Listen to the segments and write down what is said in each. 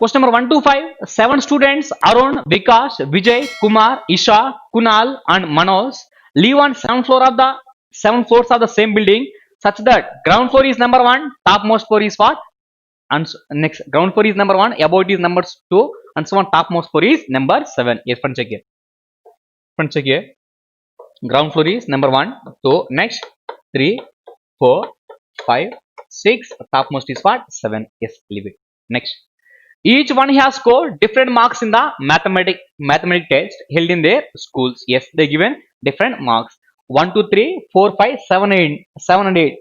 Question number 1 to 5. 7 students Arun, Vikas, Vijay, Kumar, Isha, Kunal, and Manoj live on 7 floors of the same building such that ground floor is number 1, topmost floor is what? And next, ground floor is number 1, above it is number 2, and so on. Topmost floor is number 7. Yes, friend, check here. Friend, check here. Ground floor is number 1. So next 3, 4, 5, 6. Topmost is what? 7. Yes, leave it. Next. Each one has scored different marks in the mathematic test held in their schools. Yes, they given different marks. 1, 2, 3, 4, 5, 7, 8, 7 and 8.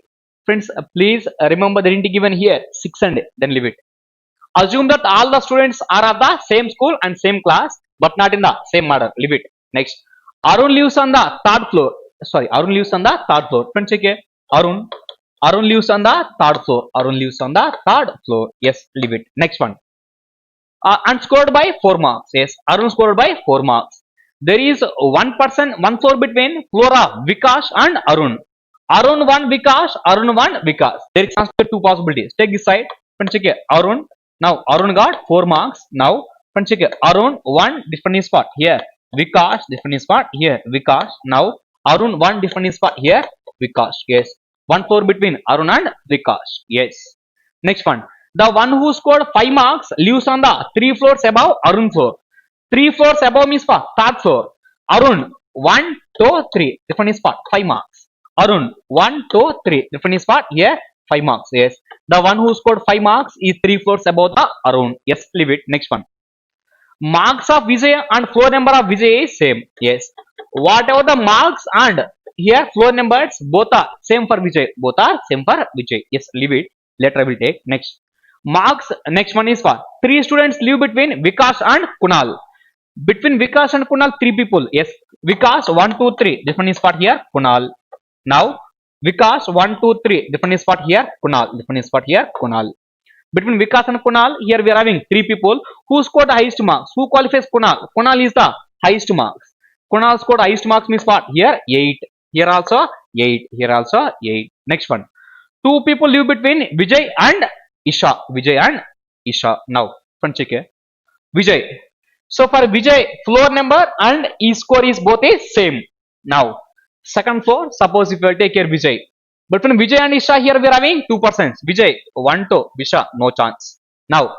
Friends, please remember they didn't given here 6 and then leave it. Assume that all the students are of the same school and same class, but not in the same order. Leave it. Next, Arun lives on the third floor. Arun lives on the third floor. Friends, check here. Arun lives on the third floor. Arun lives on the third floor. Yes, leave it. Next one. And scored by 4 marks. Yes, Arun scored by 4 marks. There is one floor between floor of Vikas and Arun. Arun 1 Vikas, Arun 1 Vikas. There is two possibilities. Take this side. Check here. Arun. Now Arun got 4 marks. Now check here. Arun 1 different spot here. Vikas different spot here. Vikas. Now Arun 1 different spot here. Vikas. Yes. One floor between Arun and Vikas. Yes. Next one. The one who scored 5 marks lives on the 3 floors above Arun floor. 3 floors above means for third floor. Arun 1, 2, 3 different spot 5 marks. Arun 1, 2, 3 different spot here 5 marks. Yes, the one who scored 5 marks is 3 floors above the Arun. Yes, leave it. Next one. Marks of Vijay and floor number of Vijay is same. Yes, whatever the marks and here floor numbers both are same for Vijay. Both are same for Vijay. Yes, leave it. Later I will take. Next. Marks, next one is for 3 students live between Vikas and Kunal. Between Vikas and Kunal, 3 people. Yes, Vikas 1, 2, 3 different spot here. Kunal. Now Vikas 1, 2, 3 different spot here. Kunal. Different spot here. Kunal. Between Vikas and Kunal, here we are having 3 people who scored the highest marks. Who qualifies Kunal? Kunal is the highest marks. Kunal scored highest marks means what? Here 8. Here also 8. Here also 8. Next one. 2 people live between Vijay and Isha. Vijay and Isha. Now, front check here. Vijay. So for Vijay, floor number and E score is both is same. Now, second floor, suppose if you take here Vijay. But from Vijay and Isha, here we are having 2%. Vijay, 1, 2, Isha, no chance. Now,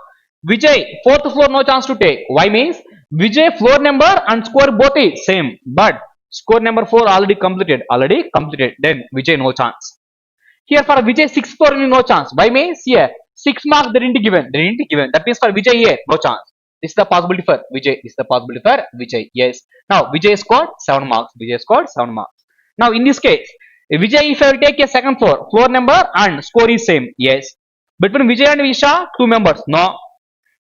Vijay, fourth floor, no chance to take. Why means? Vijay floor number and score both is same. But score number 4 already completed. Then Vijay, no chance. Here for Vijay, 6th floor, no chance. Why means? Here, 6 marks they didn't given. That means for Vijay here, no chance. This is the possibility for Vijay. Yes. Now Vijay scored 7 marks. Now in this case, Vijay, if I will take a second floor number and score is same. Yes. Between Vijay and Isha, 2 members. No.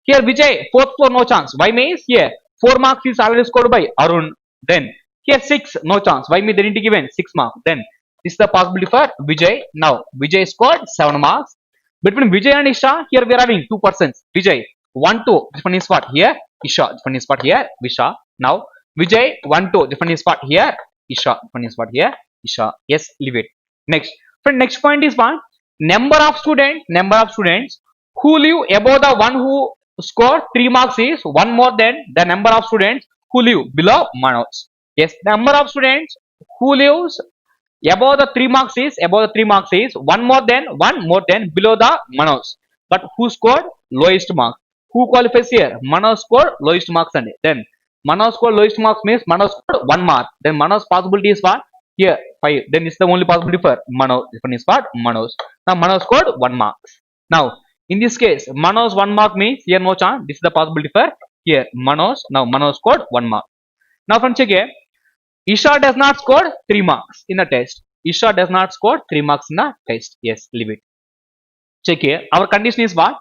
Here Vijay, 4th floor, no chance. Why means? Here, 4 marks is already scored by Arun. Then here 6, no chance. Why means they didn't given 6 marks. Then this is the possibility for Vijay. Now Vijay scored 7 marks. Between Vijay and Isha, here we are having 2%. Vijay 1, 2 different spot here. Isha different spot here. Visha. Now Vijay 1, 2 different spot here. Isha different spot here. Isha. Yes, leave it. Next. Friend, next point is one. Number of students who live above the one who scored 3 marks is one more than the number of students who live below Manoj. Yes, number of students who lives above the 3 marks is one more than below the Manoj. But who scored lowest mark? Who qualifies here? Manoj scored lowest marks and then Manoj scored lowest marks means Manoj scored 1 mark. Then Manoj possibility is what? Here 5. Then it's the only possibility for Manoj. Different is what? Manoj. Now Manoj scored 1 marks. Now in this case, Manoj 1 mark means here no chance. This is the possibility for here Manoj. Now Manoj scored 1 mark. Now from check here. Isha does not score 3 marks in the test. Isha does not score 3 marks in the test. Yes, leave it. Check here. Our condition is what?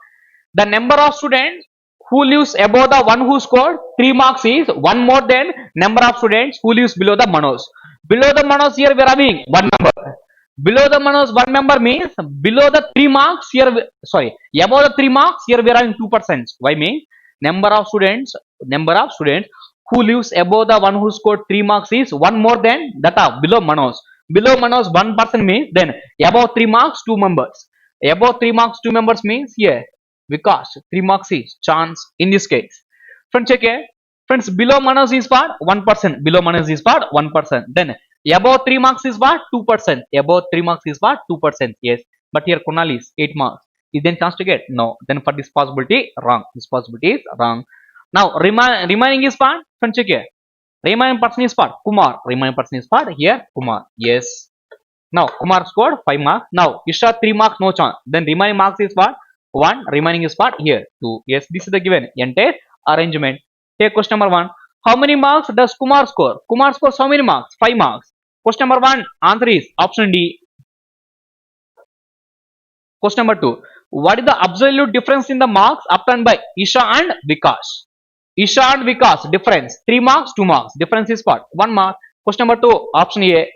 The number of students who lives above the one who scored 3 marks is one more than number of students who lives below the Manoj. Below the Manoj here we are having 1 member. Below the Manoj 1 member means below the 3 marks here. Above the 3 marks here we are having 2%. Why mean? Number of students who lives above the one who scored 3 marks is one more than that of below Manoj. Below Manoj 1% means then above 3 marks 2 members. Above 3 marks 2 members means here Vikas. 3 marks is chance in this case. Friends, check here. Friends, below Manas is what? 1%. Below Manas is what? 1%. Then above 3 marks is what? 2%. Above 3 marks is what? 2%. Yes. But here Kunal is 8 marks. Is there chance to get? No. Then for this possibility, wrong. This possibility is wrong. Now remaining is what? Friends, check here. Remaining person is what? Kumar. Remaining person is what? Here Kumar. Yes. Now Kumar scored 5 marks. Now Isha 3 marks, no chance. Then remaining marks is what? 1. Remaining is what? Here 2. Yes, this is the given entire arrangement. Take question number 1. How many marks does Kumar score? Kumar scores how many marks? 5 marks. Question number 1 answer is option D. Question number 2. What is the absolute difference in the marks obtained by Isha and Vikas? Isha and Vikas difference 3 marks, 2 marks. Difference is what? 1 mark. Question number 2 option A.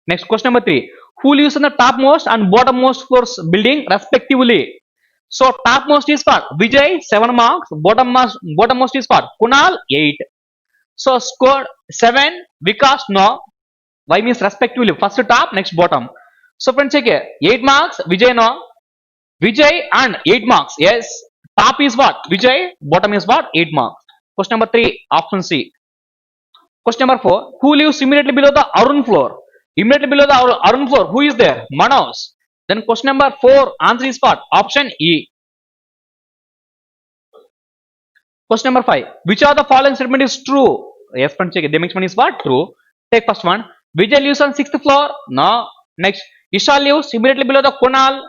Next question number 3. Who lives in the topmost and bottommost floors building respectively? So topmost is what? Vijay 7 marks. Bottommost is what? Kunal 8. So scored 7. Vikas no. Why means respectively? First top, next bottom. So friends check here. 8 marks. Vijay no. Vijay and 8 marks. Yes. Top is what? Vijay. Bottom is what? 8 marks. Question number 3 option C. Question number 4. Who lives immediately below the Arun floor? Immediately below the Arun floor, who is there? Manos. Then question number 4 answer is what? Option E. Question number 5. Which of the following statement is true? Yes, friends, check it. The next one is what? True. Take first one. Vijay lives on 6th floor. No. Next. Isha lives immediately below the Kunal.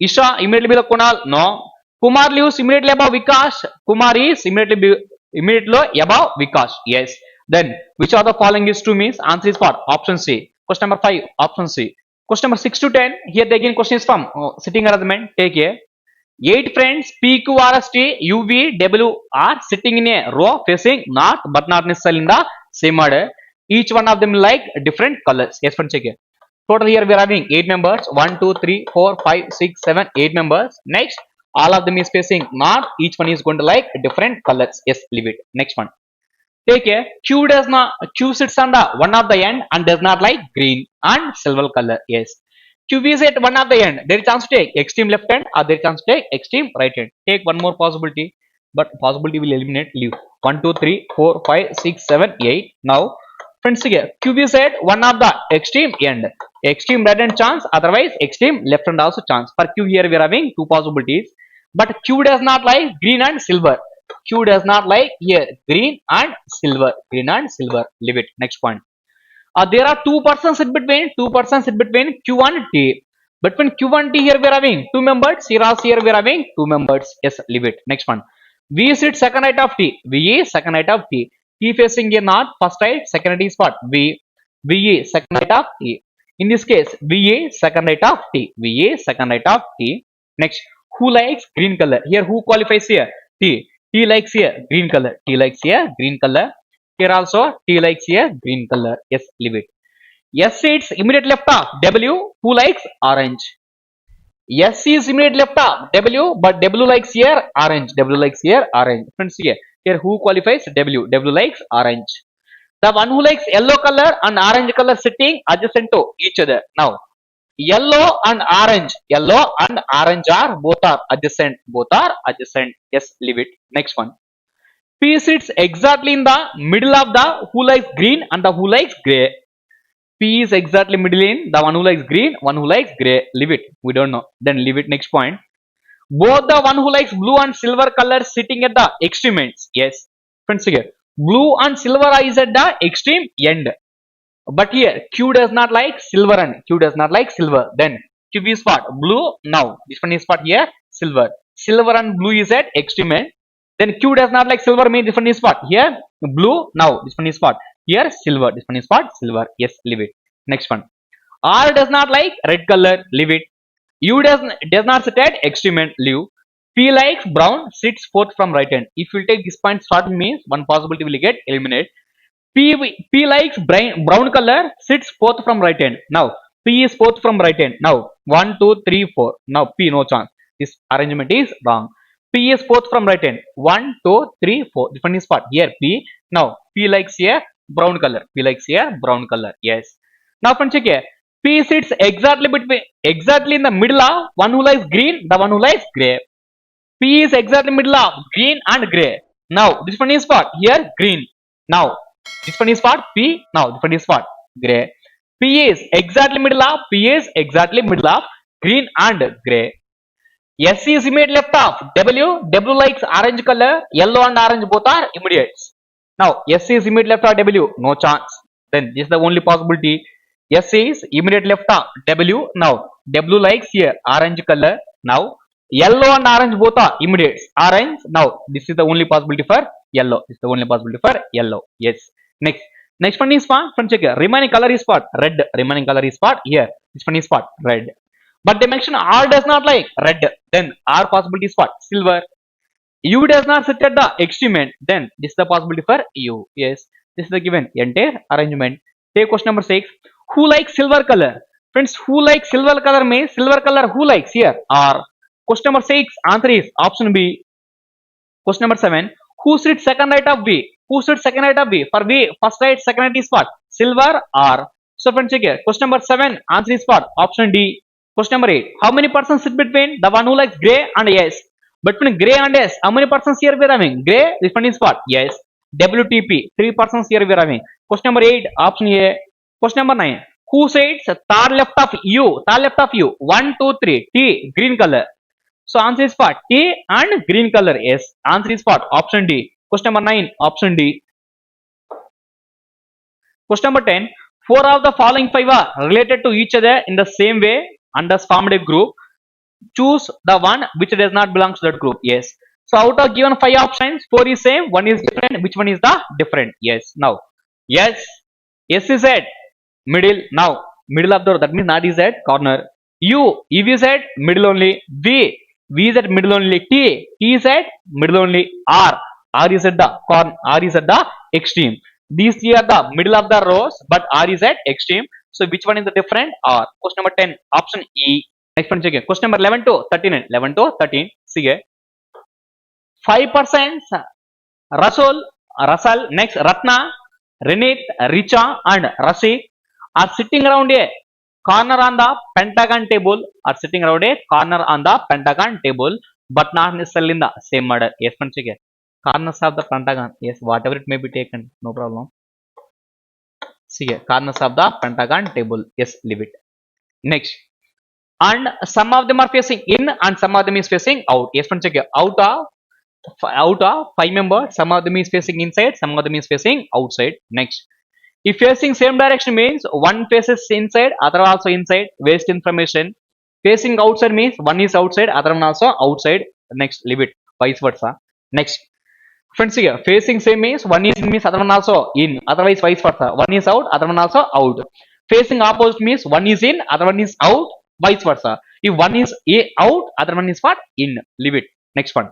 Isha immediately below Kunal. No. Kumar lives immediately above Vikas. Kumar is immediately above Vikas. Yes. Then which of the following is true means answer is what? Option C. Question number 5 option C. Question number 6 to 10. Here the again question is from sitting arrangement. Take here. 8 friends P, Q, R, S, T, U, V, W are sitting in a row facing north but not necessarily in the same order. Each one of them like different colors. Yes, friends, check here. Total here we are having 8 members. 1, 2, 3, 4, 5, 6, 7, 8 members. Next, all of them is facing north. Each one is going to like different colors. Yes, leave it. Next one. Take care. Q sits on the one of the end and does not like green and silver color. Yes. Q is at one of the end. There is chance to take extreme left hand or there is chance to take extreme right hand. Take one more possibility, but possibility will eliminate. Leave 1, 2, 3, 4, 5, 6, 7, 8. Now, friends, here Q is at one of the extreme end. Extreme right hand chance, otherwise extreme left hand also chance. For Q here we are having 2 possibilities, but Q does not like green and silver. Q does not like here green and silver. Green and silver. Leave it. Next point. There are 2 persons in between. 2 persons in between Q and T. Between Q and T here we are having 2 members. Here we are having 2 members. Yes, leave it. Next one. V is its second right of T. V is second right of T. T facing here north. First right. Second right is what? V. V is second right of T. In this case, V is second right of T. V is second right of T. Next, who likes green color? Here who qualifies here? T. T likes here green color. T likes here green color. Here also T likes here green color. Yes, leave it. S sits immediate left of W. Who likes orange? S is immediate left of W, but W likes here orange. W likes here orange. Friends, here who qualifies W? W likes orange. The one who likes yellow color and orange color sitting adjacent to each other. Now, yellow and orange are both are adjacent. Both are adjacent. Yes, leave it. Next one. P sits exactly in the middle of the who likes green and the who likes gray. P is exactly middle in the one who likes green, one who likes gray. Leave it. We don't know. Then leave it. Next point. Both the one who likes blue and silver colors sitting at the extreme ends. Yes. Friends, here. Blue and silver is at the extreme end. But here Q does not like silver and Q does not like silver. Then Q is what? Blue. Now this one is what here? Silver. Silver and blue is at extreme end. Then Q does not like silver means this one is what? Here blue. Now this one is what? Here silver. This one is what? Silver. Yes, leave it. Next one. R does not like red color. Leave it. U does not sit at extreme end. Leave. P likes brown. Sits fourth from right hand. If you take this point starting means one possibility will get eliminated. P likes brown color. Sits fourth from right hand. Now P is fourth from right hand. Now 1, 2, 3, 4. Now P no chance. This arrangement is wrong. P is fourth from right hand. 1, 2, 3, 4. This one is what? Here P. Now P likes here brown color. P likes here brown color. Yes. Now friends, check here. P sits exactly in the middle of one who likes green, the one who likes gray. P is exactly middle of green and gray. Now this one is what? Here green. Now this one is what? P. Now this one is what? Gray. P is exactly middle of green and gray. S is immediate left of W. W likes orange color. Yellow and orange both are immediates. Now S is immediate left of W. No chance. Then this is the only possibility. S is immediate left of W. Now W likes here orange color. Now yellow and orange both are immediates. Orange. Now this is the only possibility for yellow. This is the only possibility for yellow. Yes. Next. Next one is what? From check here. Remaining color is what? Red. Remaining color is what? Here. This one is what? Red. But they mention R does not like red. Then R possibility is what? Silver. U does not sit at the extreme end. Then this is the possibility for U. Yes. This is the given entire arrangement. Take question number 6. Who likes silver color? Friends, who likes silver color means silver color who likes here? R. Question number 6. Answer is option B. Question number 7. Who sits second right of V? Who sits second right of V? For V, first right, second right is what? Silver R. So friends, check here. Question number 7. Answer is what? Option D. Question number 8. How many persons sit between the one who likes grey and S? Between grey and S, how many persons here we are having? Grey, this one is what? Yes. WTP, 3 persons here we are having. Question number 8, option A. Question number 9. Who sits third left of U? Third left of U. 1, 2, 3. T, green color. So answer is what? T and green color. Yes. Answer is what? Option D. Question number 9, option D. Question number 10. 4 of the following 5 are related to each other in the same way and thus formed a group. Choose the one which does not belong to that group. Yes. So out of given 5 options, 4 is same, 1 is different. Which one is the different? Yes. Now, yes. S is at middle. Now, middle of the row. That means not is at corner. U is at middle only. V is at middle only. T is at middle only. R is at the corner. R is at the extreme. These three are the middle of the rows, but R is at extreme. So which one is the different? R. Question number 10, option E. Next one check. Question number 11 to 13. 11 to 13. See here. 5% Russell, next Ratna, Renit, Richa and Rasi are sitting around a corner on the pentagon table. But not necessarily in the same order. Yes, friends, check here. Corners of the pentagon. Yes, whatever it may be taken, no problem. See here, corners of the pentagon table. Yes, leave it. Next. And some of them are facing in and some of them is facing out. Yes, friends, check here. Out of 5 members, some of them is facing inside, some of them is facing outside. Next. If facing same direction means one faces inside, other also inside. Waste information. Facing outside means one is outside, other one also outside. Next, leave it. Vice versa. Next. Friends, here facing same means one is in means other one also in, otherwise vice versa. One is out, other one also out. Facing opposite means one is in, other one is out, vice versa. If one is out, other one is what? In. Leave it. Next one.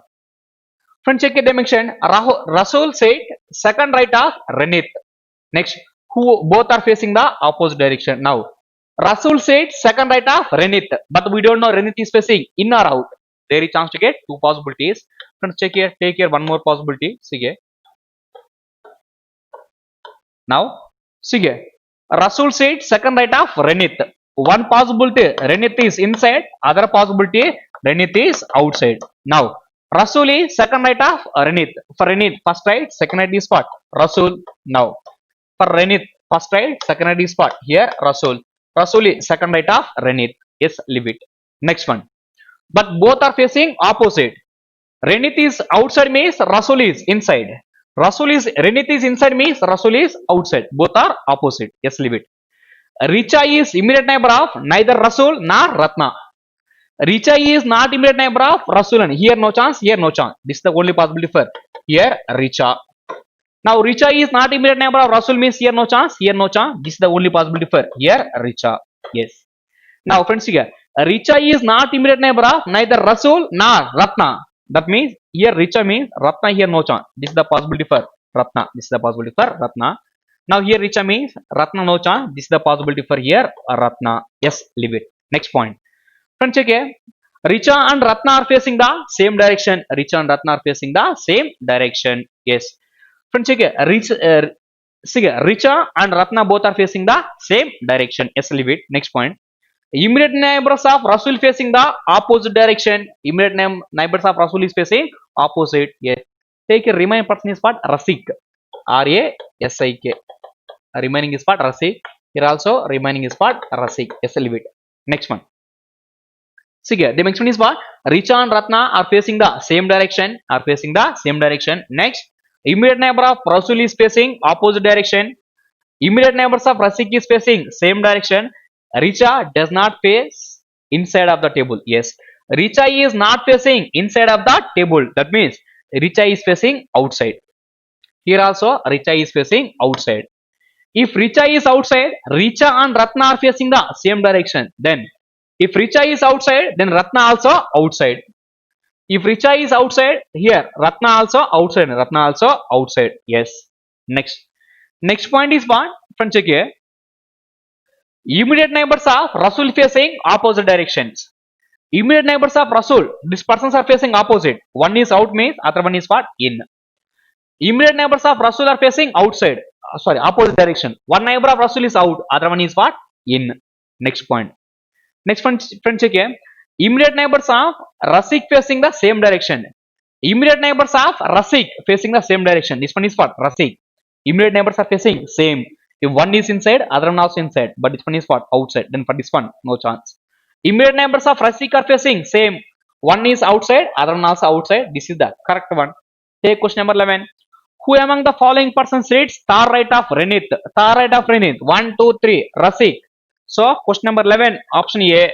Friends, check the dimension. Rasul said second right of Renit. Next, who both are facing the opposite direction. Now, Rasul said second right of Renit, but we don't know Renit is facing in or out. There is chance to get 2 possibilities. Friends, check here. Take here one more possibility. See here. Now, see here. Rasul said second right of Renit. One possibility Renit is inside. Other possibility Renit is outside. Now, Rasul is second right of Renit. For Renit, first right, second right is what? Rasul. Now, for Renit, first right, second right is what? Here, Rasul. Rasul is second right of Renit. Yes, leave it. Next one. But both are facing opposite. Renit is outside means Rasul is inside. Renit is inside means Rasul is outside. Both are opposite. Yes, leave it. Richa is immediate neighbor of neither Rasul nor Ratna. Richa is not immediate neighbor of Rasul. Here no chance, here no chance. This is the only possibility for here Richa. Now Richa is not immediate neighbor of Rasul means here no chance, here no chance. This is the only possibility for here Richa. Yes. Now friends, here Richa is not immediate neighbor of neither Rasul nor Ratna. That means here Richa means Ratna, here no chance. This is the possibility for Ratna. This is the possibility for Ratna. Now here Richa means Ratna no chance. This is the possibility for here Ratna. Yes, leave it. Next point. Friends, check here. Richa and Ratna are facing the same direction. Richa and Ratna are facing the same direction. Yes. Friends, check here. Richa and Ratna both are facing the same direction. Yes, leave it. Next point. Immediate neighbors of Rasul facing the opposite direction. Immediate neighbors of Rasul is facing opposite. Yes. Take a remaining person is what? Rasik. R-A-S-I-K. Remaining is what? Rasik. Here also remaining is what? Rasik. Yes, leave it. Next one. See here, the next one is what? Richa and Ratna are facing the same direction. Are facing the same direction. Next, immediate neighbor of Rasul is facing opposite direction. Immediate neighbors of Rasik is facing same direction. Richa does not face inside of the table. Yes, Richa is not facing inside of the table. That means Richa is facing outside. Here also Richa is facing outside. If Richa is outside, Richa and Ratna are facing the same direction. Then if Richa is outside, then Ratna also outside. If Richa is outside, here Ratna also outside. Ratna also outside. Yes. Next. Next point is what? Friends, check here. Immediate neighbors of Rasul facing opposite directions. Immediate neighbors of Rasul, these persons are facing opposite. One is out means other one is what? In. Immediate neighbors of Rasul are facing outside. Sorry, opposite direction. One neighbor of Rasul is out, other one is what? In. Next point. Next one, friends, check here. Immediate neighbors of Rasik facing the same direction. Immediate neighbors of Rasik facing the same direction. This one is what? Rasik. Immediate neighbors are facing same. If one is inside, other one also inside. But this one is what? Outside. Then for this one, no chance. Immediate neighbors of Rasik are facing same. One is outside, other one also outside. This is the correct one. Take question number 11. Who among the following persons reads Tar right of Renit? Tar right of Renit. 1, 2, 3. Rasik. So, question number 11, option A.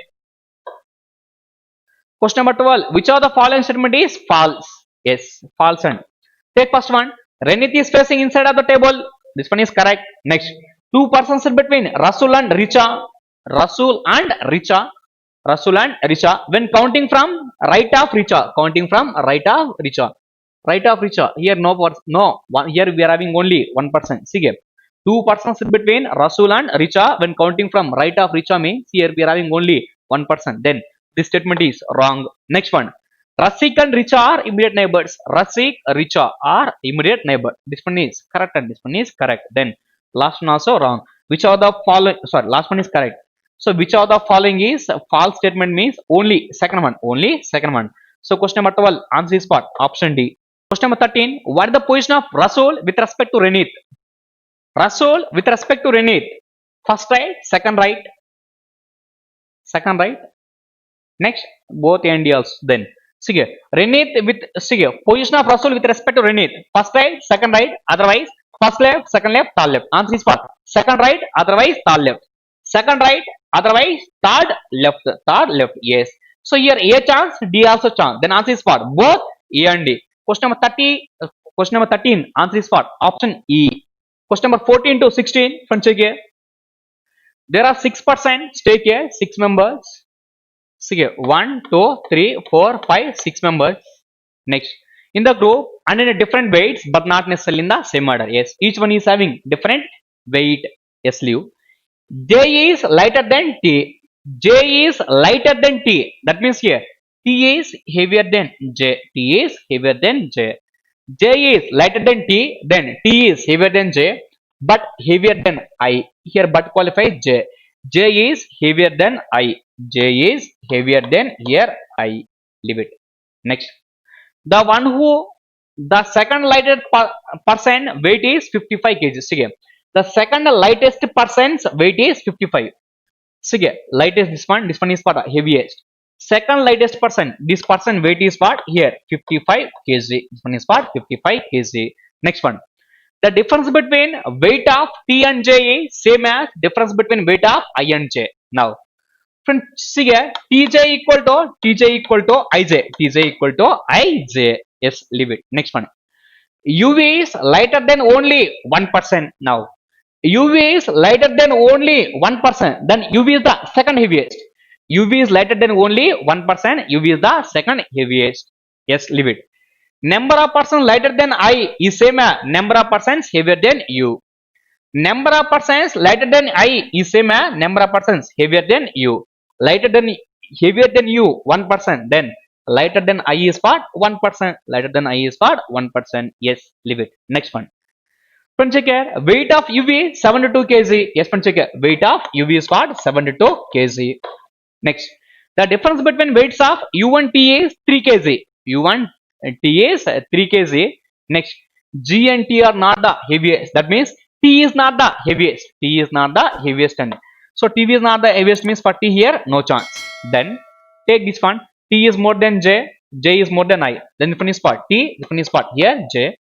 Question number 12, which of the following statement is false? Yes, false one. Take first one, Renit is facing inside of the table. This one is correct. Next, two persons in between Rasul and Richa. Rasul and Richa. Rasul and Richa. When counting from right of Richa. Counting from right of Richa. Right of Richa. Here no, one, here we are having only one person. See here. Two persons in between Rasul and Richa. When counting from right of Richa means here we are having only one person. Then this statement is wrong. Next one. Rasik and Richa are immediate neighbors. Rasik, Richa are immediate neighbor. This one is correct and this one is correct. Then last one also wrong. Which of the following? Sorry, last one is correct. So which of the following is false statement means only second one. Only second one. So question number 12. Answer is what? Option D. Question number 13. What is the position of Rasul with respect to Renit? Rasul with respect to Renit. First right, second right. Second right. Next, both NDLs. Then, see here. Renit with, see here, position of Rasul with respect to Renit. First right, second right, otherwise, first left, second left, third left. Answer is what? Second right, otherwise, third left. Second right, otherwise, third left. Third left, yes. So here A chance, D also chance. Then answer is what? Both A and D. Question number 30, question number 13, answer is what? Option E. Question number 14 to 16, friends, check here. There are 6%, stake here, 6 members. See here, 1, 2, 3, 4, 5, 6 members. Next, in the group and in a different weights, but not necessarily in the same order. Yes, each one is having different weight. Yes, leave. J is lighter than T. J is lighter than T. That means here, T is heavier than J. T is heavier than J. J is lighter than T, then T is heavier than J, but heavier than I. Here, but qualifies J. J is heavier than I. J is heavier than here I. Leave it. Next, the one who the second lightest person weight is 55 kg. See here, the second lightest person's weight is 55. See here, lightest this one is what? Heaviest. Second lightest person, this person weight is what? Here 55 kg. This one is what? 55 kg. Next one, the difference between weight of T and J is same as difference between weight of I and J. Now, friends, see here, Tj equal to Ij. Tj equal to Ij. Yes, leave it. Next one, UV is lighter than only 1%. Now, UV is lighter than only 1%. Then UV is the second heaviest. UV is lighter than only 1%. UV is the second heaviest. Yes, leave it. Number of persons lighter than I is same as number of persons heavier than U. Number of persons lighter than I is same as number of persons heavier than U. Lighter than heavier than U 1%. Then lighter than I is what? 1%. Lighter than I is what? 1%. Yes, leave it. Next one. Friends, check here. Weight of UV 72 kg. Yes, friends, check here. Weight of UV is what? 72 kg. Next, the difference between weights of U1 T is 3 kg. U1 T is 3 kg. Next, G and T are not the heaviest. That means T is not the heaviest. T is not the heaviest. And so T is not the heaviest means for T here, no chance. Then take this one. T is more than J. J is more than I. Then the funny spot. T, the funny spot here, J.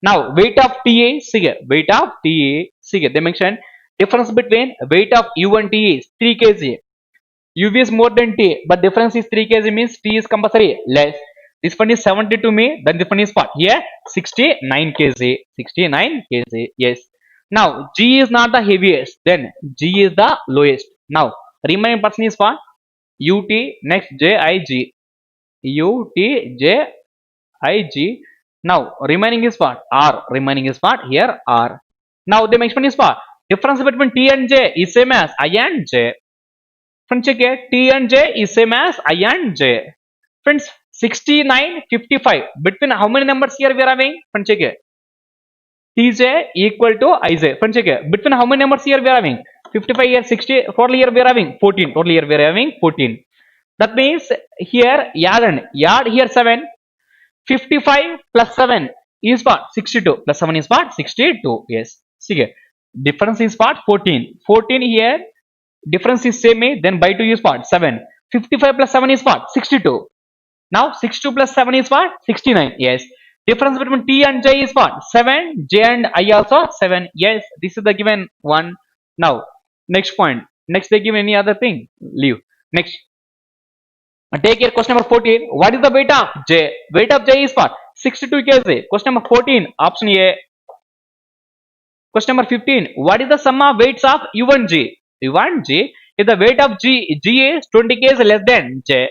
Now weight of T is here. Weight of T is here. They mention difference between weight of U and T is 3 kg. UV is more than T, but difference is 3 kg means T is compulsory less. This one is 70 to me, then this one is what? Here 69 kg. 69 kg. Yes. Now G is not the heaviest, then G is the lowest. Now remaining person is what? UT, next JIG. UTJIG. Now remaining is what? R. Remaining is what? Here R. Now the next one is what? Difference between T and J is same as I and J. Friends, check here. T and J is same as I and J. Friends, 69, 55. Between how many numbers here we are having? Friends, check here. Tj equal to Ij. Friends, check here. Between how many numbers here we are having? 55 here, 60. Total here we are having 14. Total here we are having 14. That means here yard here 7. 55 plus 7 is what? 62. Plus 7 is what? 62. Yes. See here. Difference is what? 14. 14 here. Difference is same, then by 2 is what? 7. 55 plus 7 is what? 62. Now 62 plus 7 is what? 69. Yes. Difference between T and J is what? 7. J and I also 7. Yes. This is the given one. Now next point. Next they give any other thing. Leave. Next. Take here question number 14. What is the weight of J? Weight of J is what? 62 kg. Question number 14. Option A. Question number 15. What is the sum of weights of U and G? U1 G, if the weight of G is 20 kg less than J,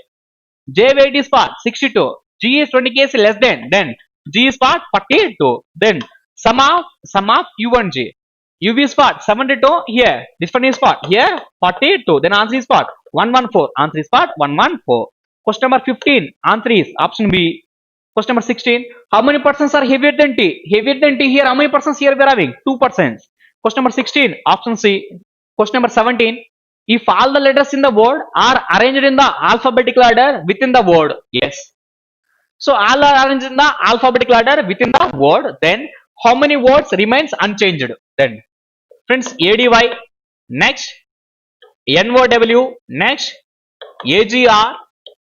J weight is what? 62. G is 20 kg less than, then G is what? 42. Then sum of U1 G. UV is what? 72 here. This one is what? Here 42. Then answer is what? 114. Answer is what? 114. Question number 15. Answer is option B. Question number 16. How many persons are heavier than T? Heavier than T here. How many persons here we are having? 2 persons. Question number 16. Option C. Question number 17. If all the letters in the word are arranged in the alphabetical order within the word. Yes. So all are arranged in the alphabetical order within the word. Then how many words remains unchanged? Then friends, ADY, next NOW, next AGR,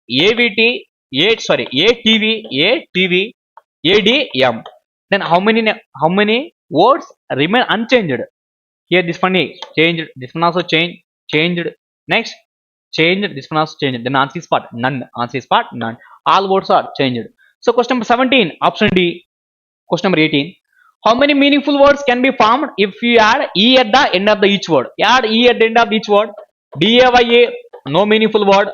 AVT, ATV, ADM. Then how many words remain unchanged? Here this one is changed, this one also changed, next changed, this one also changed. Then answer is what? None. Answer is what? None. All words are changed. So question number 17, option D. Question number 18. How many meaningful words can be formed if you add E at the end of the each word? Add E at the end of each word. DAYA, no meaningful word.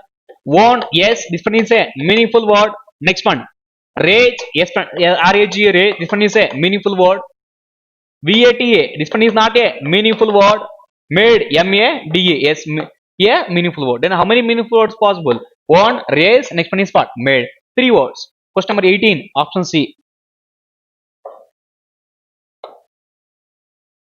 Won't, yes, this one is a meaningful word. Next one. Rage, yes, RAGA, rage, this one is a meaningful word. VATA, this one is not a meaningful word. Made, MADA, yes, a meaningful word. Then how many meaningful words possible? One, raise, next one is what? Made. 3 words. Question number 18, option C.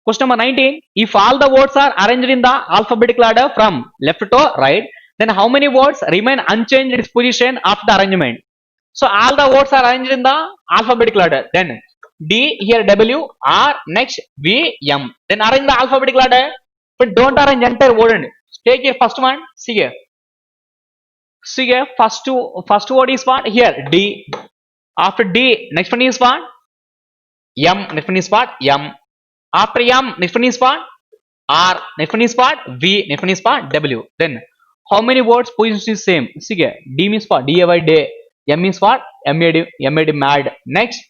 Question number 19, if all the words are arranged in the alphabetical order from left to right, then how many words remain unchanged in its position after the arrangement? So all the words are arranged in the alphabetical order. Then D, here W, R, next V, M. Then arrange the alphabetical order, but don't arrange entire word. Take here first one, see here. See here, first word is what? Here D. After D, next one is what? M. Next one is what? M. After M, next one is what? R. Next one is what? V. Next one is what? W. Then how many words position is same? See here. D means what? DAY day. M means what? MAD mad. Next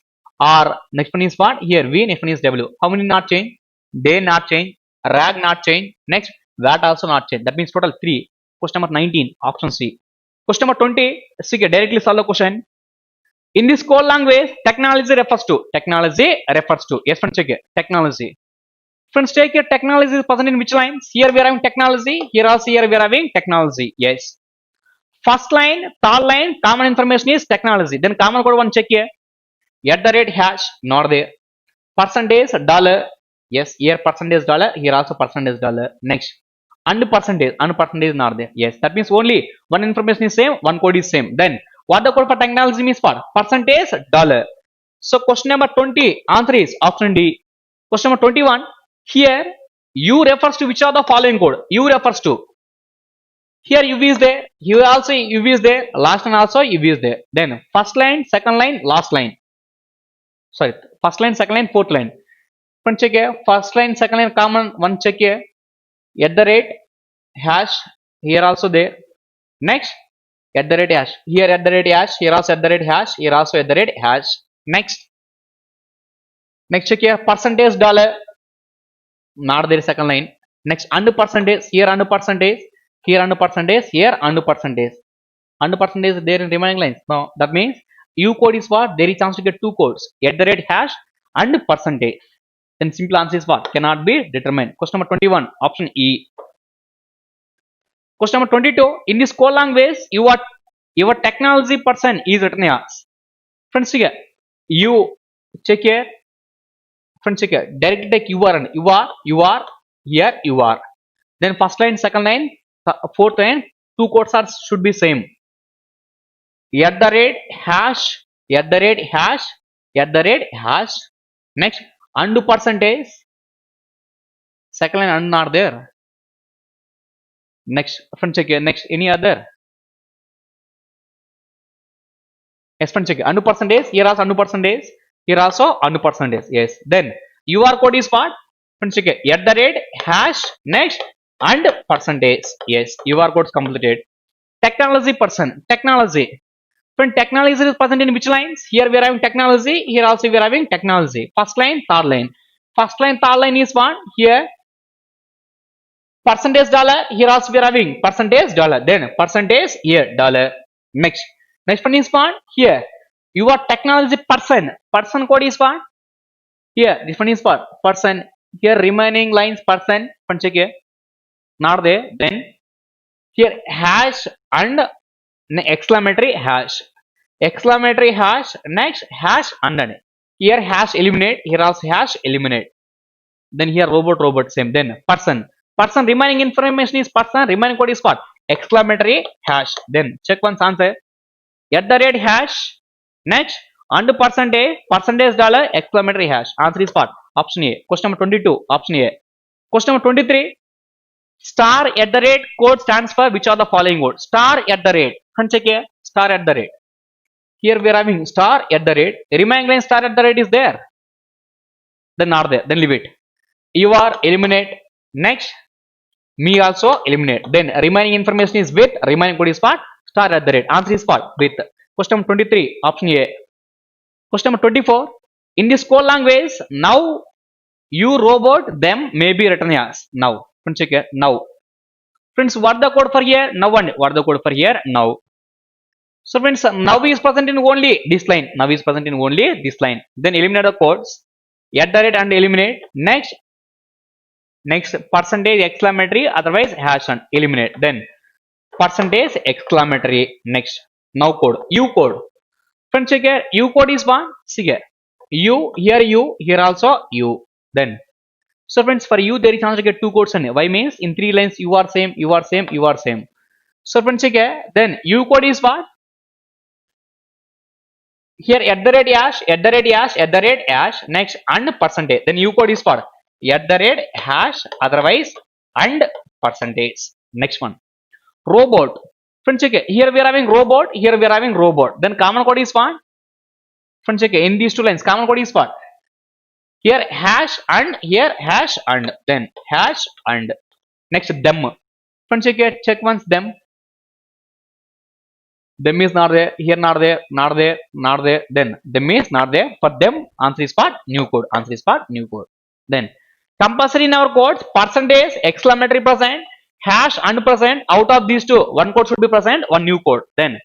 R. Next one is what? Here V. Next one is W. How many not change? Day not change. Rag not change. Next that also not change. That means total 3. Question number 19. Option C. Question number 20. See here. Directly solve the question. In this code language, technology refers to. Yes, friends, check it. Technology. Friends, take it. Technology is present in which lines? Here we are having technology. Here also we are having technology. Yes. First line, third line, common information is technology. Then common code one check here. At the rate hash, not there. Percentage dollar. Yes, here percentage dollar. Here also percentage dollar. Next. and percentage not there. Yes, that means only one information is same, one code is same. Then what the code for technology means for percentage dollar. So question number 20 answer is option D. Question number 21 here U refers to which of the following code? U refers to here U is there, here also U is there, last line also U is there. Then first line, second line, last line. Sorry, first line, second line, fourth line. Friends check here. First line, second line common one check here. At the rate hash here also there. Next at the rate hash here at the rate hash here also at the rate hash here also at the rate hash. Next check here percentage dollar not there second line. Next under percentage here under percentage here under percentage here under percentage there in remaining lines. Now that means U code is what there is chance to get two codes at the rate hash and percentage. Then simple answer is what cannot be determined. Question number 21 option E. Question number 22 in this code language your technology person is written as friends here you check here friends check here directly take you are here you are then first line second line fourth line two codes are should be same at the rate hash at the rate hash at the rate hash. Next undo percentage second line undo not there. Next friend check here next any other yes friend check undo percentage here also undo percentage here also undo percentage. Yes then UR code is what friend check here at the rate hash next and percentage. Yes UR code is completed. Technology person technology friend technology is present in which lines? Here we are having technology here also we are having technology. First line third line third line is what here percentage dollar here also we are having percentage dollar then percentage here dollar. Next one is what here your technology person code is what here this one is what person here remaining lines person one check here not there. Then here hash and exclamatory hash next hash and here hash eliminate here also hash eliminate. Then here robot same. Then person remaining information is person remaining code is what exclamatory hash. Then check once answer at the rate hash next and percentage dollar exclamatory hash. Answer is what option A. Question number 22 option A. Question number 23 star at the rate code stands for which are the following code? Star at the rate can check here star at the rate here we are having star at the rate remaining line star at the rate is there then not there then leave it. You are eliminate next me also eliminate then remaining information is with remaining code is what star at the rate. Answer is what with. Question number 23 option A. Question number 24 in this code language now you robot them may be written as now. Friends check here now. Friends what the code for here now and what the code for here now. So friends now is present in only this line then eliminate the codes at the rate and eliminate. Next percentage exclamatory otherwise hash and eliminate. Then percentage exclamatory. Next now code U code. Friends check here U code is one see here U here also U. Then so friends for U there is chance to get two codes and why means in three lines you are same. So friends check here then U code is what here at the rate hash next and percentage then U code is what at the rate hash otherwise and percentage. Next one robot. Friends check here we are having robot then common code is what friends check in these two lines common code is what here hash and then hash and. Next them. Friends check here check once them is not there here not there then them is not there for them. Answer is what new code. Then compulsory in our codes percentage exclamatory present hash and present out of these two one code should be present one new code. Then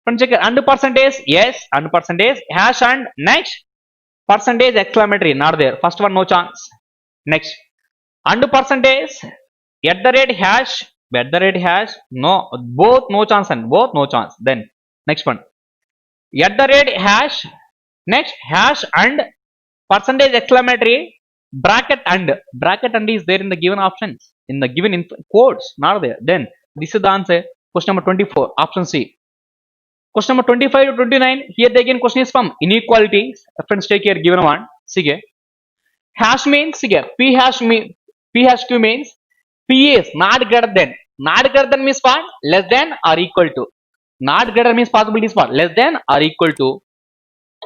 friends check and percentage yes and percentage hash and next percentage exclamatory not there first one no chance. Next and percentage at the rate hash no both no chance. Then next one at the rate hash next hash and percentage exclamatory bracket and is there in the given options in the given in quotes, not there. Then this is the answer. Question number 24, option C. Question number 25 to 29. Here the again question is from inequalities. Friends, take here given one. See, hash means here p hash p hash q means p is not greater than. Not greater than means what? Less than or equal to. Not greater means possibility is what? Less than or equal to.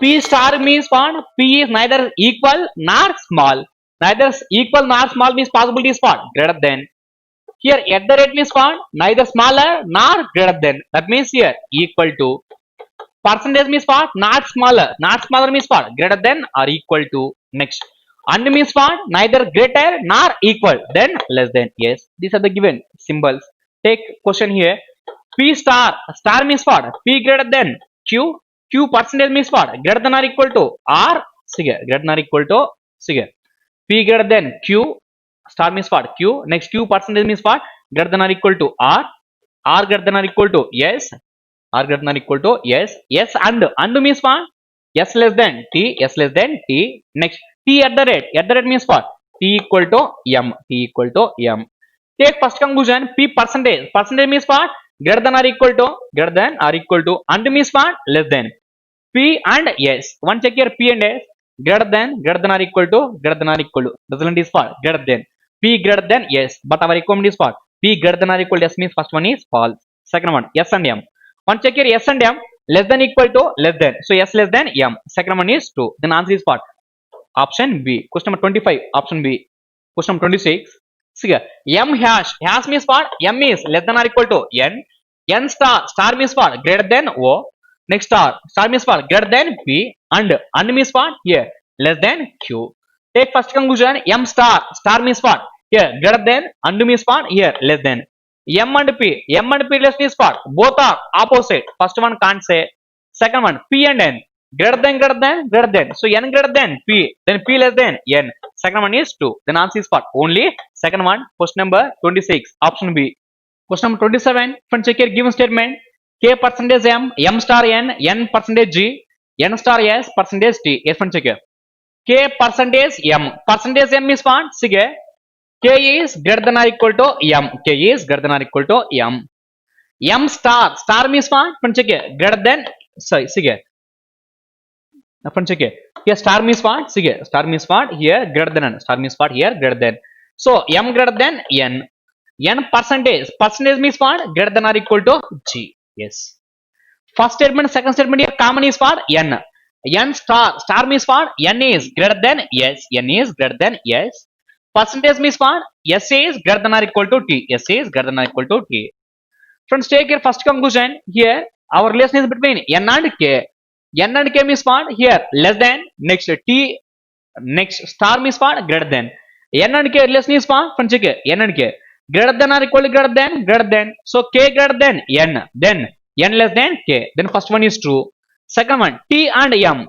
P star means what? P is neither equal nor small. Neither equal nor small means possibility is what? Greater than. Here at the rate means what? Neither smaller nor greater than. That means here equal to. Percentage means what? Not smaller. Not smaller means what? Greater than or equal to. Next. And means what? Neither greater nor equal. Then less than. Yes. These are the given symbols. Take question here. P star. Star means what? P greater than Q. Q percentage means what? Greater than or equal to R. Sige. Greater than or equal to Sige. P greater than Q. Star means what? Q. Next Q percentage means what? Greater than or equal to R. R greater than or equal to S. R greater than or equal to S. S and means what? S less than T. S less than T. Next T at the rate. At the rate means what? T equal to M. T equal to M. Take first conclusion. P percentage. Percentage means what? Greater than or equal to. Greater than or equal to. And means what? Less than. P and S. One check here. P and S. Greater than or equal to. Greater than or equal to. Result is what? Greater than. P greater than S. But our requirement is what? P greater than or equal to S means first one is false. Second one S and M. One check here. S and M less than equal to less than. So S less than M. Second one is true. Then answer is what? Option B. Question number 25. Option B. Question number 26. See here. M hash. Hash means what? M is less than or equal to N. N star. Star means what? Greater than O. Next star. Star means what? Greater than P. And means what? Here. Less than Q. Take first conclusion. M star. Star means what? Here. Greater than. And means what? Here. Less than. M and P. M and P less means what? Both are opposite. First one can't say. Second one. P and N. Greater than, greater than, greater than. So N greater than P. Then P less than N. Second one is 2. Then answer is what? Only second one. Question number 26. Option B. Question number 27. Friends, check here given statement. K percentage M. M star N. N percentage G. N star S percentage T. Yes, friends, check here. K percentage M. Percentage M is what? Sige. K is greater than or equal to M. K is greater than or equal to M. M star. Star means what? Friends, check here. Greater than. Sorry. Sige. Friends, check here. Here star means what? Sige. Star means what? Here greater than N. Star means what? Here greater than. So M greater than N. N percentage. Percentage means what? Greater than or equal to G. Yes. First statement, second statement here common is what? N. N star. Star means what? N is greater than S. N is greater than S. Percentage means what? S is greater than or equal to T. S is greater than or equal to T. Friends, take your first conclusion. Here our relation is between N and K. N and K means what? Here less than. Next T. Next star means what? Greater than. N and K relation is what? Friends, check N and K. Greater than or equal to greater than? Greater than. So K greater than N. Then N less than K. Then first one is true. Second one T and M.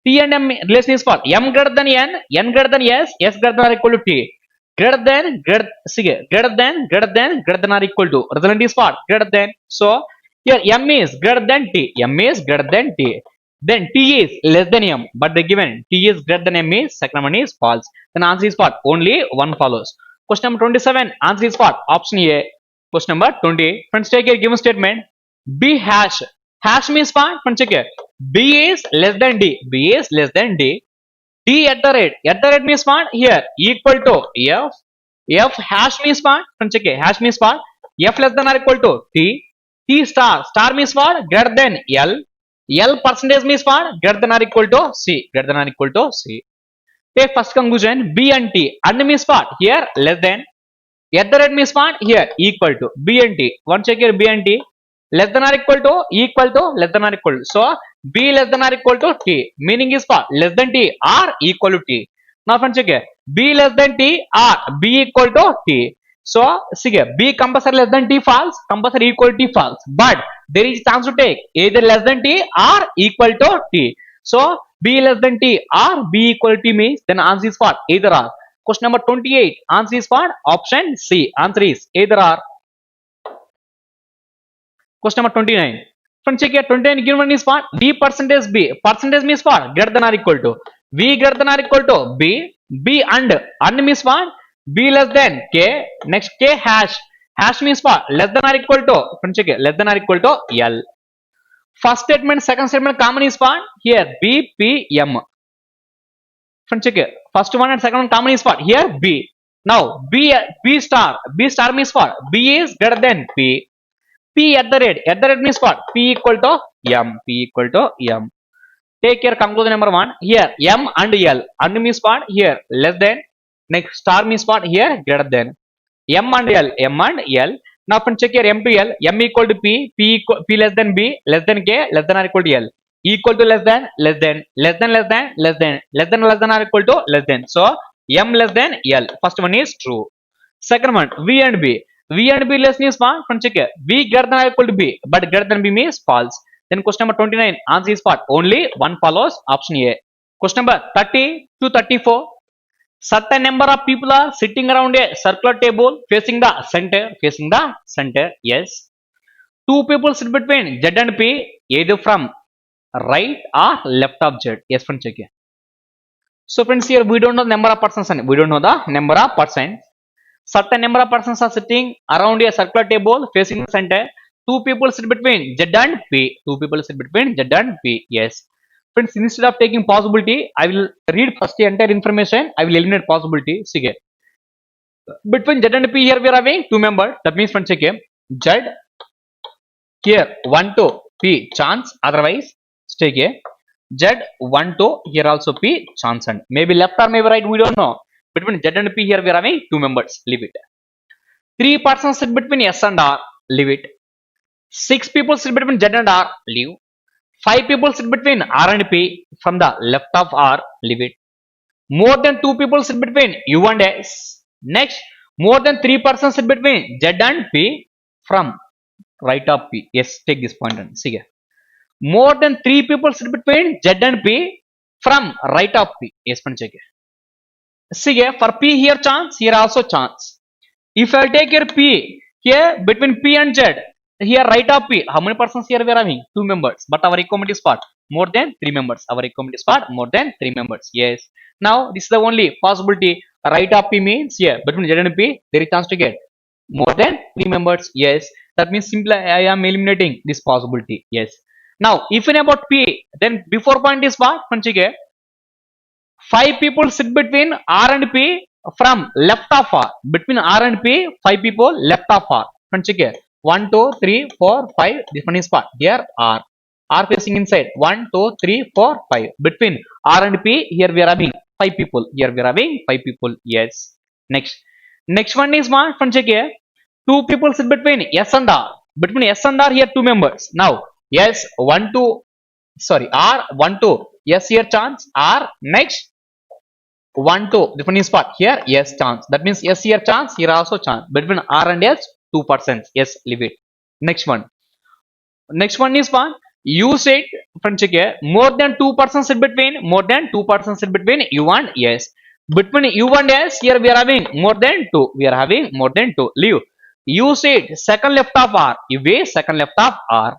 T and M relation is what? M greater than N. N greater than S. S greater than or equal to T. Greater than. Greater than or equal to. Result is what? Greater than. So here M is greater than T. M is greater than T. Then T is less than M. But the given T is greater than M is second one is false. Then answer is what? Only one follows. Question number 27. Answer is what? Option A. Question number 20. Friends, take a given statement. B hash. Hash means what? Friends, check here. B is less than D. B is less than D. D at the rate. At the rate means what? Here equal to F. F hash means what? Friends, check here. Hash means what? F less than or equal to T. T star. Star means what? Greater than L. L percentage means what? Greater than or equal to C. Greater than or equal to C. Take first conclusion. B and T. And means what? Here less than. At the rate means what? Here equal to. B and T. One check here. B and T. Less than or equal to. Equal to. Less than or equal to. So B less than or equal to T. Meaning is what? Less than T or equal to T. Now friends, check here. B less than T or B equal to T. So see here. B compulsory less than T false. Compulsory equal to T false. But there is chance to take either less than T or equal to T. So B less than T or B equal to T means then answer is what? Either or. Question number 28. Answer is what? Option C. Answer is either or. Question number 29. Friends, check here. 29 given one is what? D percentage B. Percentage means what? Greater than or equal to. V greater than or equal to B. B and means what? B less than K. Next K hash. Hash means what? Less than or equal to. Friends, check it. Less than or equal to L. First statement, second statement common is what? Here B, P, M. Friends, check it. First one and second one common is what? Here B. Now B star. B star means what? B is greater than P. P at the rate. At the rate means what? P equal to M. P equal to M. Take care. Conclusion number one. Here M and L. And means what? Here less than. Next star means what? Here greater than. M and L. M and L. Now check here M to L. M equal to P. P less than B. Less than K. Less than or equal to L. Equal to less than. Less than. Less than less than. Less than. Less than or equal to less than. So M less than L. First one is true. Second one V and B. V and B less means what? Check here. V greater than or equal to B. But greater than B means false. Then question number 29. Answer is what? Only one follows. Option A. Question number 30 to 34. Certain number of people are sitting around a circular table facing the center. Facing the center. Yes. Two people sit between Z and P, either from right or left of Z. Yes, friends, check here. So, friends, here we don't know the number of persons. We don't know the number of persons. Certain number of persons are sitting around a circular table facing the center. Two people sit between Z and P. Two people sit between Z and P. Yes. Friends, instead of taking possibility, I will read first the entire information. I will eliminate possibility. See here. Between Z and P, here we are having two members. That means, friends, check here. Z here 1 to P chance. Otherwise, stay here. Z 1 to here also P chance and maybe left or maybe right. We don't know. Between Z and P, here we are having two members. Leave it. Three persons sit between S and R. Leave it. Six people sit between Z and R. Leave. Five people sit between R and P from the left of R. Leave it. More than two people sit between U and S. Next, more than three persons sit between Z and P from right of P. Yes, take this point and see here. More than three people sit between Z and P from right of P. Yes, friend, check here. See here, for P here chance, here also chance. If I take here P, here between P and Z, here right of P, how many persons here we are having? Two members. But our requirement is what? More than three members. Our requirement is what? More than three members. Yes. Now, this is the only possibility. Right of P means here, between Z and P, there is chance to get more than three members. Yes. That means simply I am eliminating this possibility. Yes. Now, if in about P, then before point is what? Conjugate. Five people sit between R and P from left of R. Between R and P, five people left of R. Conjugate. 1, 2, 3, 4, 5. This one is what? Here R. R facing inside. 1, 2, 3, 4, 5. Between R and P, here we are having five people. Here we are having five people. Yes. Next. Next one is what? Conjugate. Two people sit between S and R. Between S and R, here two members. Now, S 1 2, sorry, R 1 2. S here chance. R next 1 2. Different is what? Here S chance. That means S here chance. Here also chance. Between R and S, 2%. Yes, leave it. Next one. Next one is what? You said, friend, check here. More than 2% sit between. More than 2% sit between U and S. Between U and S, here we are having more than 2. We are having more than 2. Leave. U said second left of R. UV second left of R.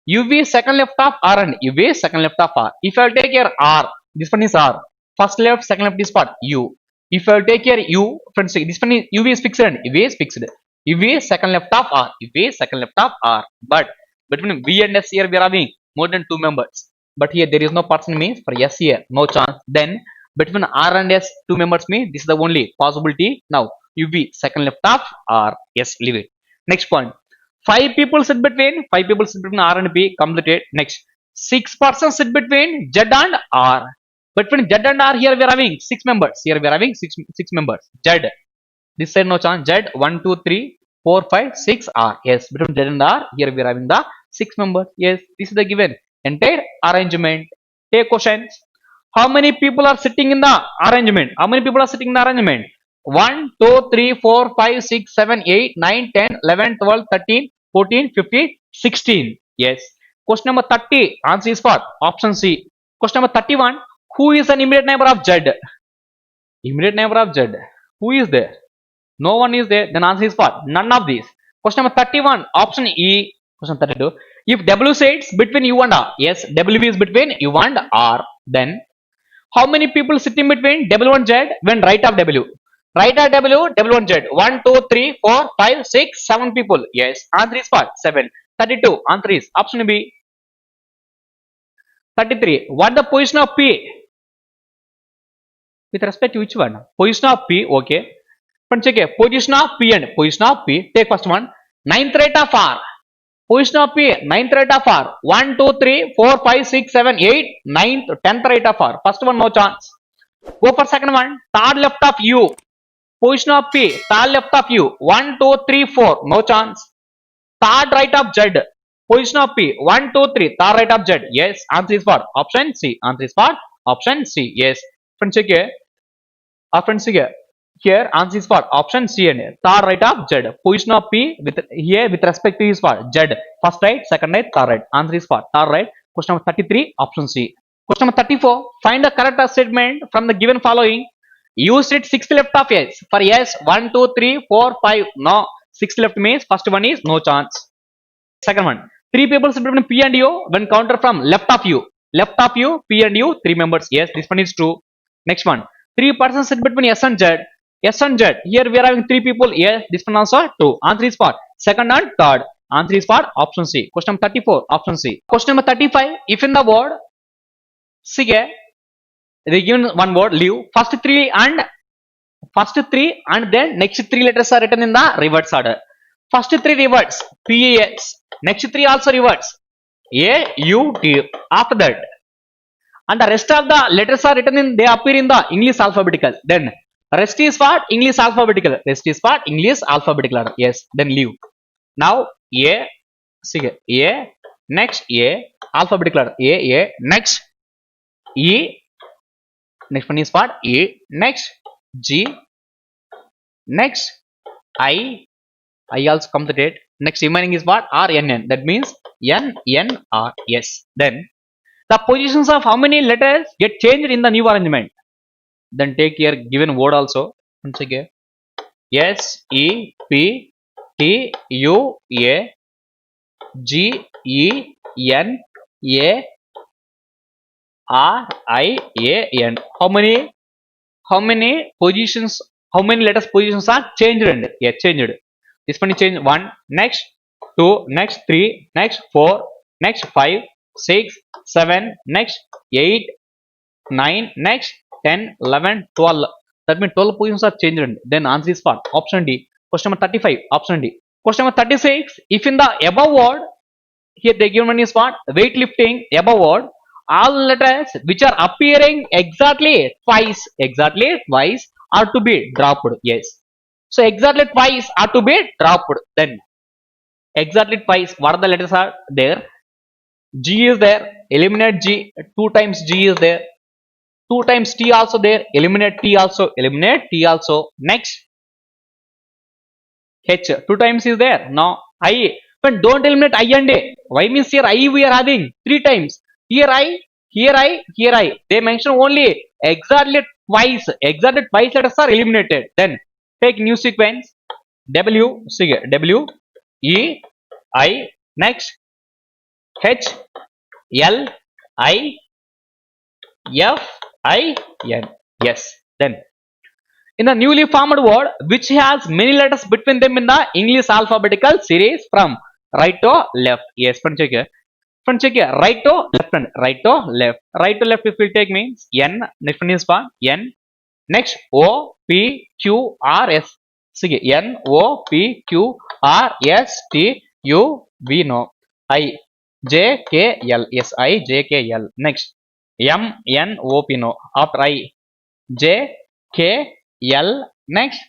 UV second left of R and UV second left of R. If I take here R, this one is R. First left, second left is what? U. If I take here U, friends, this one is UV is fixed and UV is fixed. UV second left of R. UV second left of R. But between V and S here we are having more than two members. But here there is no person means for S here no chance. Then between R and S two members means this is the only possibility. Now UV second left of R. Yes, leave it. Next point. Five people sit between R and P. Completed. Next. Six persons sit between Z and R. Between Z and R, here we are having six members. Here we are having six members. Z. This side no chance. Z 1 2 3 4 5 6 R. Yes. Between Z and R, here we are having the six members. Yes. This is the given entire arrangement. Take questions. How many people are sitting in the arrangement? How many people are sitting in the arrangement? 1, 2, 3, 4, 5, 6, 7, 8, 9, 10, 11, 12, 13, 14, 15, 16. Yes. Question number 30. Answer is what? Option C. Question number 31. Who is an immediate neighbor of Z? Immediate neighbor of Z. Who is there? No one is there. Then answer is what? None of these. Question number 31. Option E. Question 32. If W sits between U and R. Yes. W is between U and R. Then how many people sit in between W and Z when right of W? Right at W, W1Z. 1, 2, 3, 4, 5, 6, 7 people. Yes. Answer is what? 7. 32. Answer is option B. 33. What the position of P? With respect to which one? Position of P. Okay. But check it. Position of P and position of P. Take first one. Ninth rate of R. Position of P. Ninth rate of R. 1, 2, 3, 4, 5, 6, 7, 8, 9th, 10th rate of R. First one, no chance. Go for second one. Third left of U. Position of P. Third left of U. 1, 2, 3, 4. No chance. Third right of Z. Position of P. 1, 2, 3. Third right of Z. Yes. Answer is what? Option C. Answer is what? Option C. Yes. Friends, check here. Friends, check here. Here answer is what? Option C and third right of Z. Position of P with here with respect to is what? Z. First right, second right, third right. Answer is what? Third right. Question number 33. Option C. Question number 34. Find the correct statement from the given following. Use it sixth left of S. For S, 1, 2, 3, 4, 5. No. Sixth left means first one is no chance. Second one. Three people sit between P and U when counter from left of U. Left of U, P and U, three members. Yes, this one is true. Next one. Three persons sit between S and Z. S and Z. Here we are having three people. Yes, this one also true. Answer is what? Second and third. Answer is what? Option C. Question number 34. Option C. Question number 35. If in the word, see here, they given one word leave. First three and then next three letters are written in the reverse order. First three reverts PES. Next three also reverts AUT. After that, and the rest of the letters are written in, they appear in the English alphabetical. Then rest is what? English alphabetical. Rest is what? English alphabetical. Yes. Then leave. Now A. See A. Next A. Alphabetical. A. Next E. Next one is what? E. Next G. Next I. I also completed. Next remaining is what? R N N. That means N N R. Yes. Then the positions of how many letters get changed in the new arrangement? Then take here given word also. Once again, S E P T U A G E N A R I A N. How many positions? How many letters positions are changed? Yeah, changed. This one is changed. 1, next 2, next 3, next 4, next 5, 6, 7, next 8, 9, next 10, 11, 12. That means 12 positions are changed. Then answer is what? Option D. Question number 35. Option D. Question number 36. If in the above word, here the given one is what? Weightlifting above word. All letters which are appearing exactly twice are to be dropped. Yes. So exactly twice are to be dropped. Then exactly twice, what are the letters are there? G is there. Eliminate G. 2 times G is there. 2 times T also there. Eliminate T also. Eliminate T also. Next H. 2 times is there. No. I. But don't eliminate I and A. Why means here I we are having 3 times. Here I. Here I. Here I. They mention only exactly twice. Exactly twice letters are eliminated. Then take new sequence. W. See W. E. I. Next H. L. I. F. I. N. Yes. Then in the newly formed word which has many letters between them in the English alphabetical series from right to left. Yes, friend check here. Friend check here. Right to left and right to left. Right to left if we take means N. Next one is what? N. Next O P Q R S. See N O P Q R S T U V no. I. J K L. Yes, I J K L. Next M N O P no. After I J K L. Next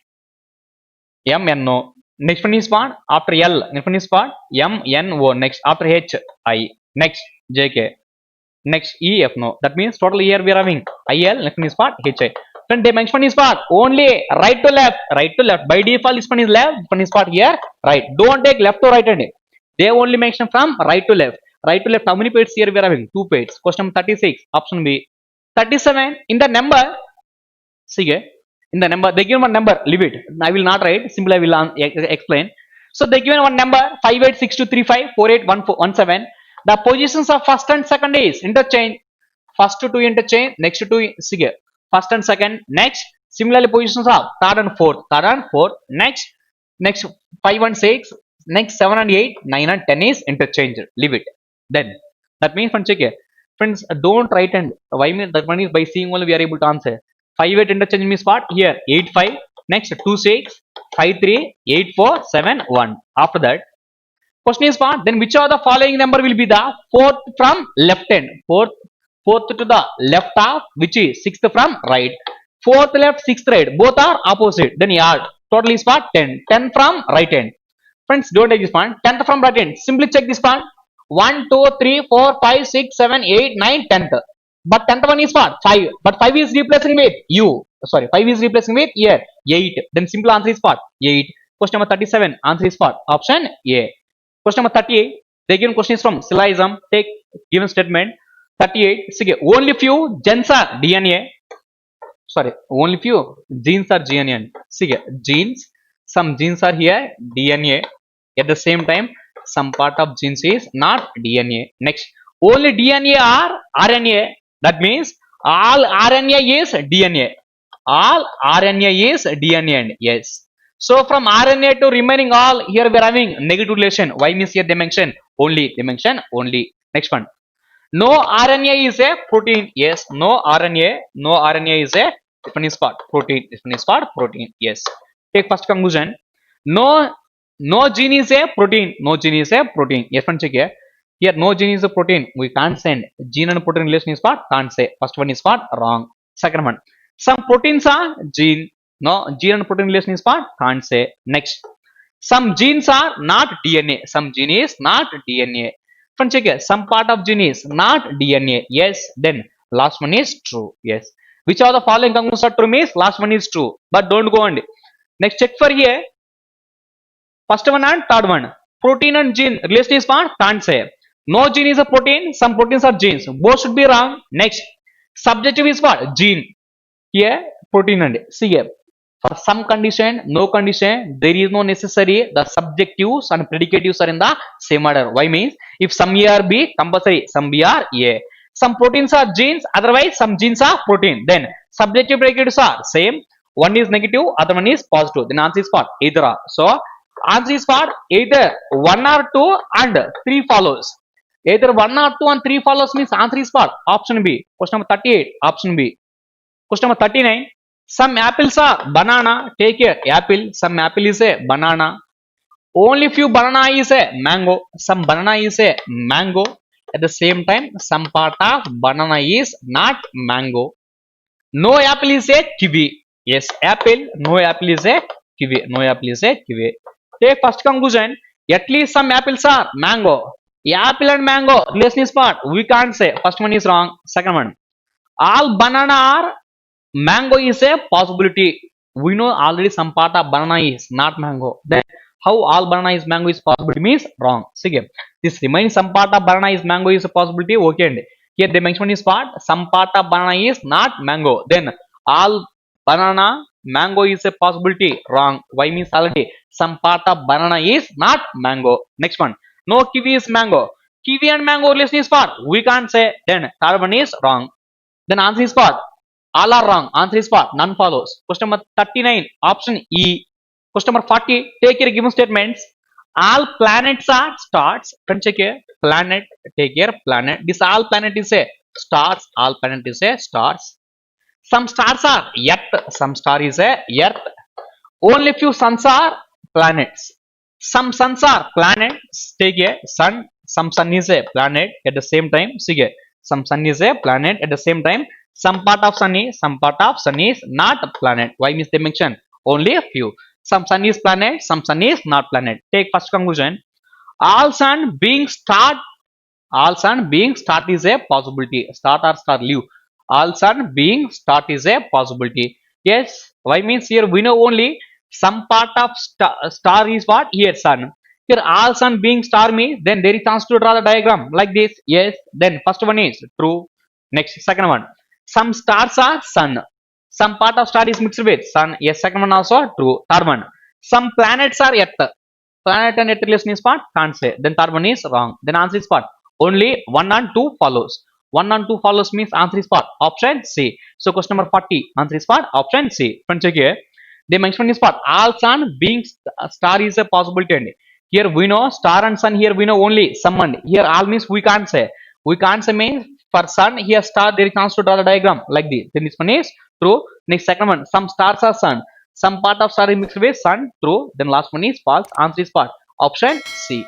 M N O. Next one is what? After L. Next one is what? M N O. Next after H I. Next J K. Next E F no. That means total here we are having I L. Next one is what? H I. Then dimension is what? Only right to left. Right to left. By default this one is left. This one is what? Here right. Don't take left to right hand. They only mention from right to left. Right to left, how many pairs here we are having? 2 pairs. Question number 36, option B. 37, in the number, see here, in the number, they give one number, leave it. I will not write, simply I will explain. So they given one number, 5862354817. The positions of first and second is interchange. First to interchange, next to, see here, first and second, next, Similarly, positions of third and fourth. Third and fourth. Next 5 and 6. Next 7 and 8. 9 and 10 is interchanged. Leave it. Then that means friends, check here. Friends, don't write and why mean that one is by seeing only we are able to answer. 5 8 interchange means what? Here 8 5. Next 2 6 5 3 8 4 7 1. After that, question is what? Then which of the following number will be the fourth from left hand? Fourth to the left half, which is sixth from right. Fourth left, sixth right. Both are opposite. Then add. Total is what? 10. 10 from right hand. Friends, don't take this point. 10th from right hand. Simply check this point. 1, 2, 3, 4, 5, 6, 7, 8, 9, 10th. But 10th one is what? 5. But 5 is replacing with U. Sorry, 5 is replacing with here 8. Then simple answer is what? 8. Question number 37. Answer is what? Option A. Question number 38. The given question is from syllogism. Take given statement. 38. See, only few genes are DNA. Sorry, only few genes are DNA. See, genes. Some genes are here DNA. At the same time, some part of genes is not DNA. Next, only DNA or RNA. That means all RNA is DNA. All RNA is DNA. And yes. So from RNA to remaining all, here we are having negative relation. Why means here they mention only. They mention only. Next one. No RNA is a protein. Yes. No RNA. No RNA is a different part. Protein. Different part. Protein. Yes. Take first conclusion. No gene is a protein. No gene is a protein. Yes, friends, check here. Here, no gene is a protein. We can't send. Gene and protein relation is what? Can't say. First one is what? Wrong. Second one. Some proteins are gene. No, gene and protein relation is what? Can't say. Next. Some genes are not DNA. Some gene is not DNA. Friends, check here. Some part of gene is not DNA. Yes. Then last one is true. Yes. Which of the following conclusions are true means last one is true. But don't go on. Next, check for here. First one and third one. Protein and gene relation is what? Can't say. No gene is a protein. Some proteins are genes. Both should be wrong. Next. Subjective is what? Gene. Here, protein and see here. For some condition, no condition, there is no necessary. The subjectives and predicatives are in the same order. Why means if some A are B, compulsory. Some B are A. Some proteins are genes. Otherwise, some genes are protein. Then subjective predicatives are same. One is negative, other one is positive. Then answer is what? Either are. So answer is what? Either 1 or 2 and 3 follows. Either 1 or 2 and 3 follows means answer is what? Option B. Question number 38. Option B. Question number 39. Some apples are banana. Take care. Apple. Some apple is a banana. Only few banana is a mango. Some banana is a mango. At the same time, some part of banana is not mango. No apple is a kiwi. Yes, apple. No apple is a kiwi. No apple is a kiwi. Take first conclusion. At least some apples are mango. Apple and mango relation is what? We can't say. First one is wrong. Second one. All banana are mango is a possibility. We know already some part of banana is not mango. Then how all banana is mango is possibility means wrong. See, this remains some part of banana is mango is a possibility. Okay, and here the mention is what? Some part of banana is not mango. Then all banana mango is a possibility. Wrong. Why means already some part of banana is not mango. Next one. No kiwi is mango. Kiwi and mango relation is what? We can't say. Then third one is wrong. Then answer is what? All are wrong. Answer is what? None follows. Question number 39. Option E. Question number 40. Take your given statements. All planets are stars. Friends, check here. Planet. Take care. Planet. This all planet is a stars. All planet is a stars. Some stars are Earth. Some star is a Earth. Only few suns are planets. Some suns are planets. Take a sun. Some sun is a planet. At the same time, see, some sun is a planet. At the same time, some part of sun is not a planet. Why means they mention only a few. Some sun is planet. Some sun is not planet. Take first conclusion. All sun being start. All sun being start is a possibility. Start or star leave. All sun being start is a possibility. Yes. Why means here we know only some part of star is what? Here sun. Here all sun being star means then there is chance to draw the diagram like this. Yes. Then first one is true. Next second one. Some stars are sun. Some part of star is mixed with sun. Yes. Second one also true. Third one. Some planets are Earth. Planet and Earth relation is what? Can't say. Then third one is wrong. Then answer is what? Only 1 and 2 follows. 1 and 2 follows means answer is what? Option C. So question number 40, answer is what? Option C. Friends, check here. They mention is what? All sun being star is a possibility. And here we know star and sun. Here we know only some and here all means we can't say. We can't say means for sun here star there is chance to draw the diagram like this. Then this one is true. Next second one, some stars are sun. Some part of star is mixed with sun. True. Then last one is false. Answer is what? Option C.